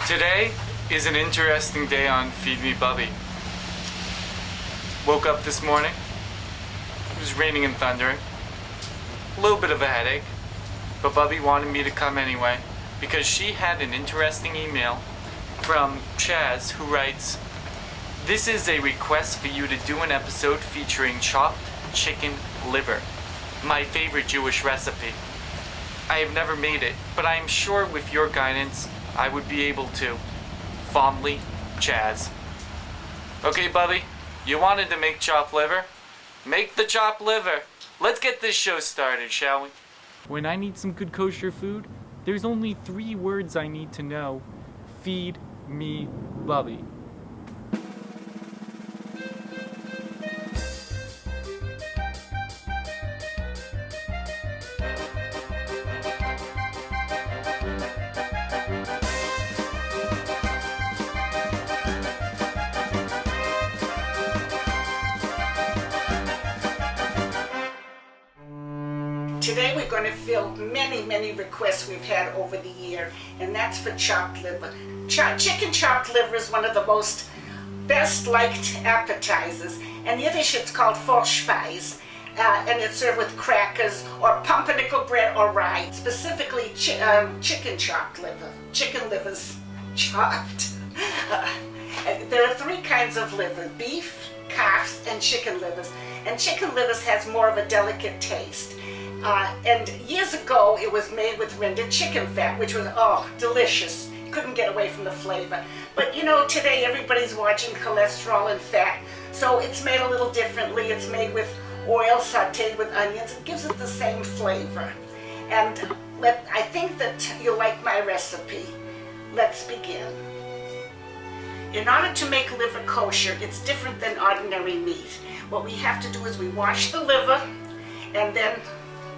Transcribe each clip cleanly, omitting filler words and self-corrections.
Today is an interesting day on Feed Me Bubby. Woke up this morning, it was raining and thundering, a little bit of a headache, but Bubby wanted me to come anyway because she had an interesting email from Chaz who writes, "This is a request for you to do an episode featuring chopped chicken liver, my favorite Jewish recipe. I have never made it, but I am sure with your guidance I would be able to. Fondly, Chaz." Okay, Bubby, you wanted to make chopped liver? Make the chopped liver. Let's get this show started, shall we? When I need some good kosher food, there's only 3 words I need to know. Feed me Bubby. Today we're going to fill many requests we've had over the year, and that's for chopped liver. Chicken chopped liver is one of the most best liked appetizers. In Yiddish it's called Vorspeise, and it's served with crackers or pumpernickel bread or rye. Specifically chicken chopped liver. Chicken livers chopped. There are 3 kinds of liver: beef, calves, and chicken livers. And chicken livers has more of a delicate taste. And years ago it was made with rendered chicken fat, which was, delicious. You couldn't get away from the flavor. But you know, today everybody's watching cholesterol and fat, so it's made a little differently. It's made with oil sauteed with onions. It gives it the same flavor. And I think that you'll like my recipe. Let's begin. In order to make liver kosher, it's different than ordinary meat. What we have to do is we wash the liver, and then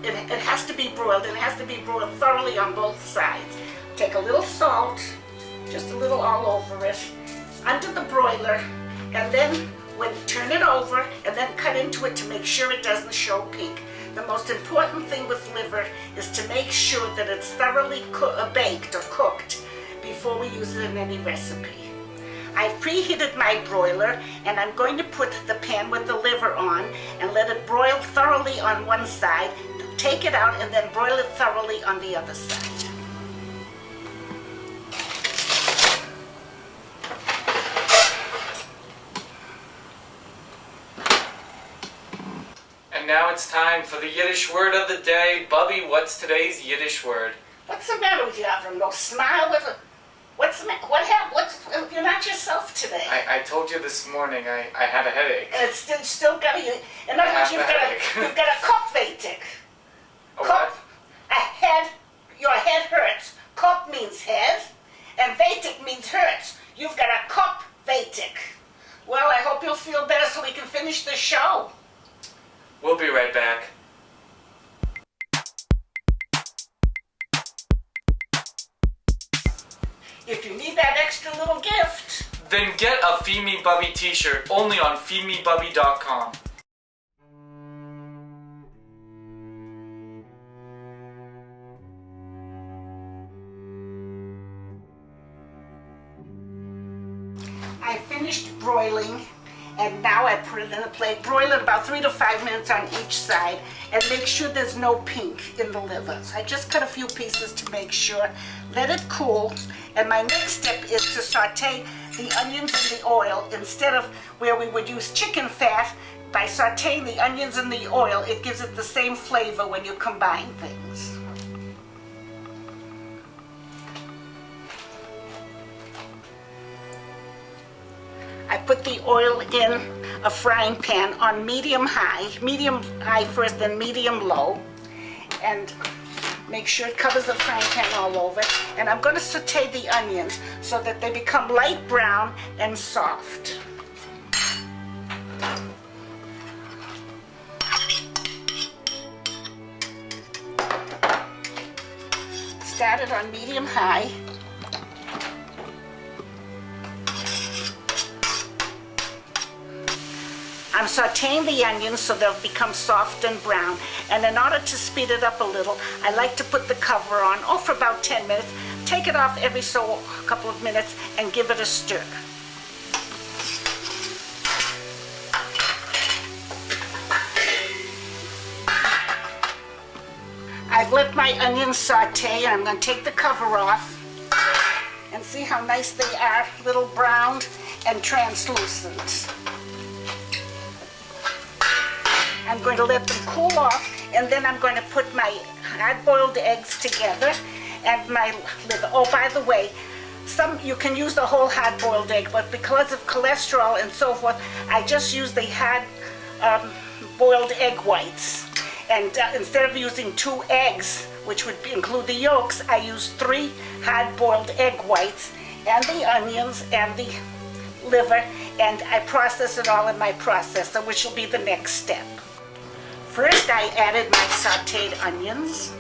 it has to be broiled, and it has to be broiled thoroughly on both sides. Take a little salt, just a little all over it, under the broiler, and then turn it over, and then cut into it to make sure it doesn't show pink. The most important thing with liver is to make sure that it's thoroughly baked or cooked before we use it in any recipe. I've preheated my broiler, and I'm going to put the pan with the liver on and let it broil thoroughly on one side, take it out, and then broil it thoroughly on the other side. And now it's time for the Yiddish word of the day. Bubby, what's today's Yiddish word? What's the matter with you, Avram? No smile with it. What's the matter? What happened? You're not yourself today. I told you this morning I had a headache. And it's still got you. In other words, you've got a kopfweitig. What? Your head hurts. Kop means head, and weitig means hurts. You've got a kopfweitig. Well, I hope you'll feel better so we can finish the show. We'll be right back. If you need that extra little gift, then get a Feed Me Bubby t-shirt only on feedmebubby.com. I finished broiling, and now I put it in a plate. Broil it about 3 to 5 minutes on each side, and make sure there's no pink in the liver. So I just cut a few pieces to make sure. Let it cool, and my next step is to saute the onions in the oil instead of where we would use chicken fat. By sauteing the onions in the oil, it gives it the same flavor when you combine things. I put the oil in a frying pan on medium high first, then medium low, and make sure it covers the frying pan all over. And I'm going to saute the onions so that they become light brown and soft. Start it on medium high. I'm sauteing the onions so they'll become soft and brown. And in order to speed it up a little, I like to put the cover on, for about 10 minutes. take it off every so a couple of minutes and give it a stir. I've let my onions saute. I'm going to take the cover off and see how nice they are, little browned and translucent. I'm going to let them cool off, and then I'm going to put my hard-boiled eggs together and my liver. Oh, by the way, you can use the whole hard-boiled egg, but because of cholesterol and so forth, I just use the hard-boiled egg whites. And instead of using 2 eggs, which would include the yolks, I use 3 hard-boiled egg whites and the onions and the liver, and I process it all in my processor, which will be the next step. First, I added my sauteed onions,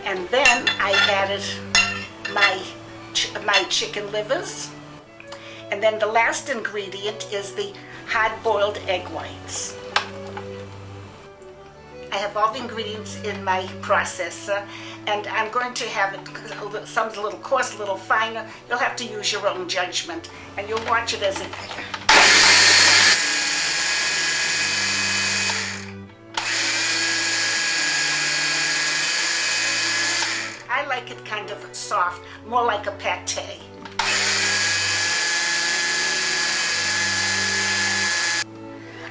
and then I added my chicken livers, and then the last ingredient is the hard-boiled egg whites. I have all the ingredients in my processor, and I'm going to have it, some's a little coarse, a little finer. You'll have to use your own judgment, and you'll watch it as it... I like it kind of soft, more like a pate.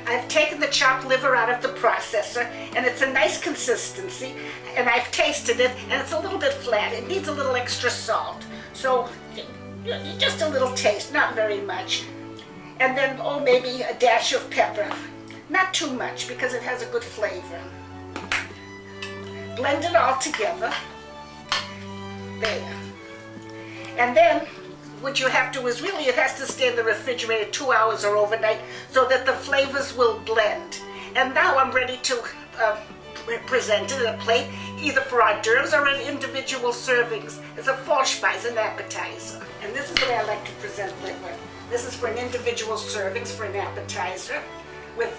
I've taken the chopped liver out of the processor, and it's a nice consistency, and I've tasted it, and it's a little bit flat. It needs a little extra salt. So just a little taste, not very much. And then, maybe a dash of pepper. Not too much, because it has a good flavor. Blend it all together. There. And then what you have to is really, it has to stay in the refrigerator 2 hours or overnight so that the flavors will blend. And now I'm ready to present it in a plate, either for hors d'oeuvres or in individual servings. It's a Vorspeise, an appetizer. And this is the way I like to present liver. This is for an individual servings, for an appetizer, with,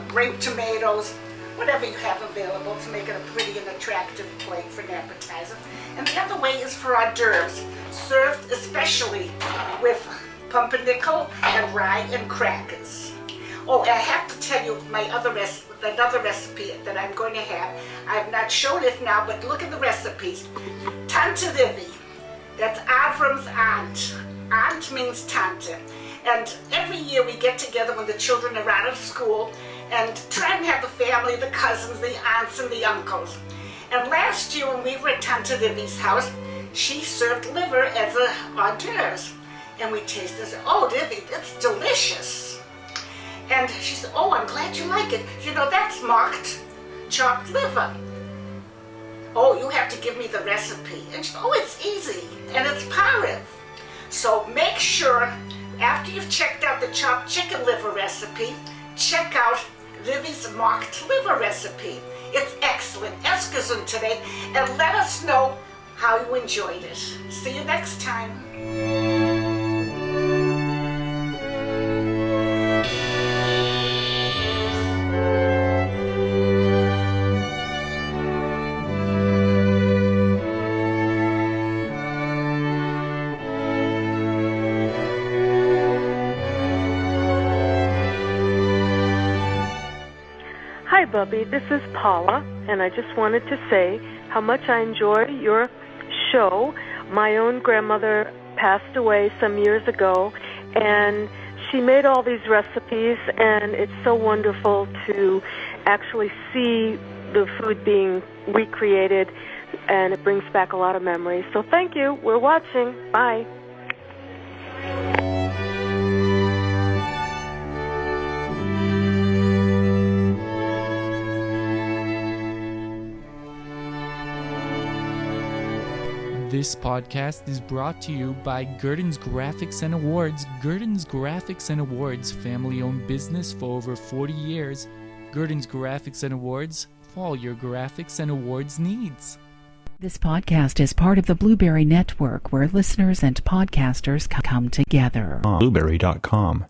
grape tomatoes, whatever you have available to make it a pretty and attractive plate for an appetizer. And the other way is for hors d'oeuvres, served especially with pumpernickel and rye and crackers. Oh, and I have to tell you another recipe that I'm going to have. I have not shown it now, but look at the recipes. Tante Rivi, that's Avram's aunt. Aunt means tante. And every year we get together when the children are out of school and try and have the family, the cousins, the aunts, and the uncles. And last year when we were at Tante Rivi's house, she served liver as a hors d'oeuvres. And we tasted it. Oh, Rivi, it's delicious. And she said, oh, I'm glad you like it. That's marked chopped liver. Oh, you have to give me the recipe. And she said, oh, it's easy. And it's pariv. So make sure, after you've checked out the chopped chicken liver recipe, check out Rivi's marked liver recipe. It's excellent. Eskezun today, and let us know how you enjoyed it. See you next time. Hi, Bubbe. This is Paula, and I just wanted to say how much I enjoy your show. My own grandmother passed away some years ago, and she made all these recipes, and it's so wonderful to actually see the food being recreated, and it brings back a lot of memories. So thank you. We're watching. Bye. This podcast is brought to you by Gurdon's Graphics and Awards. Gurdon's Graphics and Awards, family-owned business for over 40 years. Gurdon's Graphics and Awards, for all your graphics and awards needs. This podcast is part of the Blueberry Network, where listeners and podcasters come together. Blueberry.com